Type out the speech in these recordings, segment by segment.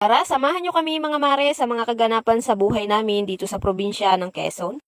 Tara, samahan nyo kami mga mare sa mga kaganapan sa buhay namin dito sa probinsya ng Quezon.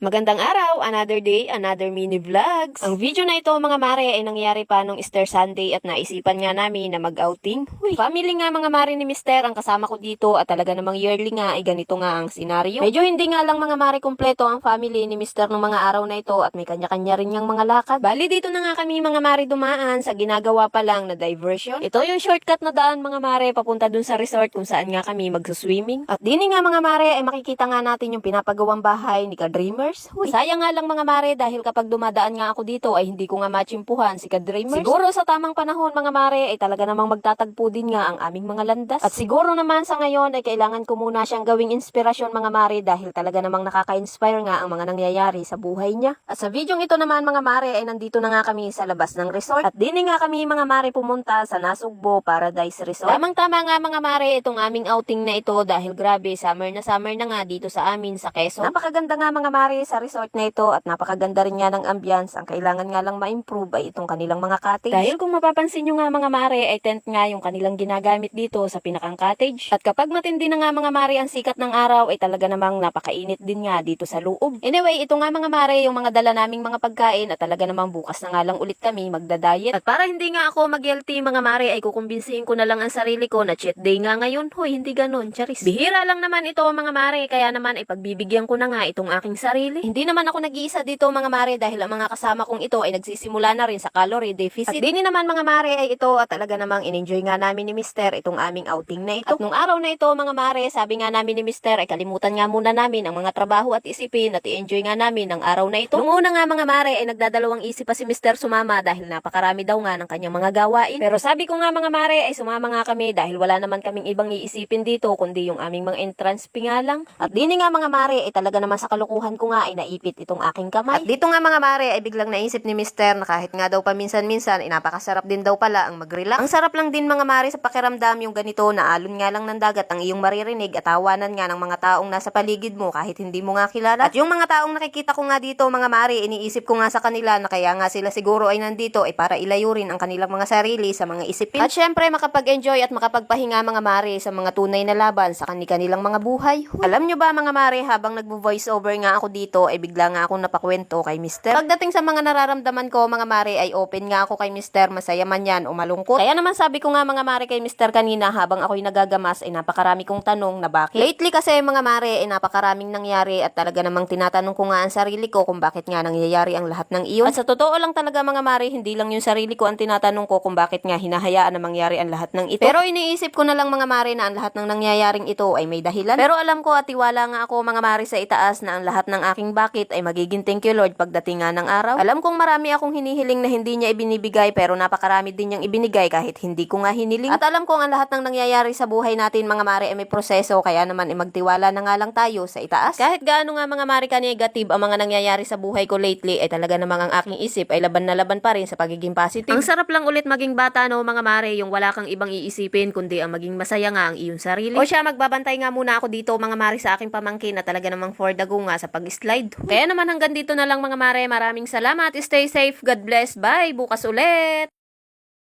Magandang araw, another day, another mini vlogs. Ang video na ito mga mare ay nangyari pa nung Easter Sunday at naisipan nga namin na mag-outing. Family nga mga mare ni Mister ang kasama ko dito at talaga namang yearly nga ay ganito nga ang senaryo. Medyo hindi nga lang mga mare kumpleto ang family ni Mister nung mga araw na ito at may kanya-kanya rin niyang mga lakad. Bali dito na nga kami mga mare dumaan sa ginagawa pa lang na diversion. Ito yung shortcut na daan mga mare papunta dun sa resort kung saan nga kami magsuswimming. At dini nga mga mare ay makikita nga natin yung pinapagawang bahay ni Ka-Dreamers. Sayang nga lang mga mare dahil kapag dumadaan nga ako dito ay hindi ko nga matsimpuhan si Ka-Dreamers. Siguro sa tamang panahon mga mare ay talaga namang magtatagpo din nga ang aming mga landas. At siguro naman sa ngayon ay kailangan ko muna siyang gawing inspirasyon mga mare dahil talaga namang nakaka-inspire nga ang mga nangyayari sa buhay niya. At sa videong ito naman mga mare ay nandito na nga kami sa labas ng resort. At din nga kami mga mare pumunta sa Nasugbo Paradise Resort. Tamang-tama nga mga mare itong aming outing na ito dahil grabe summer na nga dito sa amin sa Quezon. Napakaganda nga mga mare sa resort na ito at napakaganda rin nga ng ambience. Ang kailangan nga lang ma-improve ay itong kanilang mga cottage. Dahil kung mapapansin nyo nga mga mare ay tent nga yung kanilang ginagamit dito sa pinakang cottage. At kapag matindi na nga mga mare ang sikat ng araw ay talaga namang napakainit din nga dito sa loob. Anyway, ito nga mga mare yung mga dala naming mga pagkain at talaga namang bukas na nga lang ulit kami magda-diet. At para hindi nga ako mag-guilty mga mare ay kukumbinsihin ko na lang ang sarili ko na cheat day nga ngayon. Hoy, hindi ganun, charis. Bihira lang naman ito mga mare kaya naman ay pagbibigyan ko na nga itong aking sarili. Hindi naman ako nag-iisa dito mga mare dahil ang mga kasama kong ito ay nagsisimula na rin sa calorie deficit. At dini naman mga mare ay ito at talaga namang in-enjoy nga namin ni Mister itong aming outing na ito. At nung araw na ito mga mare, sabi nga namin ni Mister ay kalimutan nga muna namin ang mga trabaho at isipin at i-enjoy nga namin ang araw na ito. Nung una nga mga mare ay nagdadalawang isip pa si Mister sumama dahil napakarami daw nga ng kanyang mga gawain. Pero sabi ko nga mga mare ay sumama nga kami dahil wala naman kaming ibang iisipin dito kundi yung aming mga entrance fee nga lang. At dini nga mga mare ay talaga naman sa kalukuhan ko nga ay naipit itong aking kamay. At dito nga mga mare ay biglang naisip ni Mister na kahit nga daw paminsan-minsan ay napakasarap din daw pala ang mag-relax. Ang sarap lang din mga mare sa pakiramdam yung ganito na alon nga lang ng dagat ang iyong maririnig at tawanan nga ng mga taong nasa paligid mo kahit hindi mo nga kilala. At yung mga taong nakikita ko nga dito mga mare, iniisip ko nga sa kanila na kaya nga sila siguro ay nandito ay para ilayo rin ang kanilang mga sarili sa mga isipin. At syempre makapag-enjoy at makapagpahinga mga mare sa mga tunay na laban sa kanilang mga buhay. Alam nyo ba mga mare, habang nagvo-voice over nga ako dito ay bigla nga akong napakwento kay Mister. Pagdating sa mga nararamdaman ko mga mare ay open nga ako kay Mister, masaya man yan o malungkot. Kaya naman sabi ko nga mga mare kay Mister kanina habang ako'y nagagamas ay napakarami kong tanong na bakit. Lately kasi mga mare ay napakaraming nangyari at talaga namang tinatanong ko nga ang sarili ko kung bakit nga nangyayari ang lahat ng iyon. At sa totoo lang talaga mga mare, hindi lang yung sarili ko ang tinatanong ko kung bakit nga hinahayaan na mangyari ang lahat ng ito. Pero iniisip ko na lang mga mare na ang lahat ng nangyayaring ito ay may dahilan. Pero alam ko at tiwala nga ako mga mare sa itaas na ang lahat ng aking bakit ay magiging thank you Lord pagdating nga ng araw. Alam kong marami akong hinihiling na hindi niya ibinibigay pero napakarami din niyang ibinigay kahit hindi ko nga hiniling. At alam kong ang lahat ng nangyayari sa buhay natin mga mare ay may proseso kaya naman ay magtiwala na nga lang tayo sa itaas. Kahit gaano nga mga mare ka negative ang mga nangyayari sa buhay ko lately ay talaga namang ang aking isip ay laban na laban pa rin sa pagiging positive. Ang sarap lang ulit maging bata no mga mare, yung wala kang ibang iisipin kundi ang maging masaya nga ang iyong sarili. O siya, magbabantay nga muna ako dito mga mare sa aking pamangkin na talaga namang for the go nga sa pag-slide. Kaya naman hanggang dito na lang mga mare, maraming salamat, stay safe, God bless, bye, bukas ulit!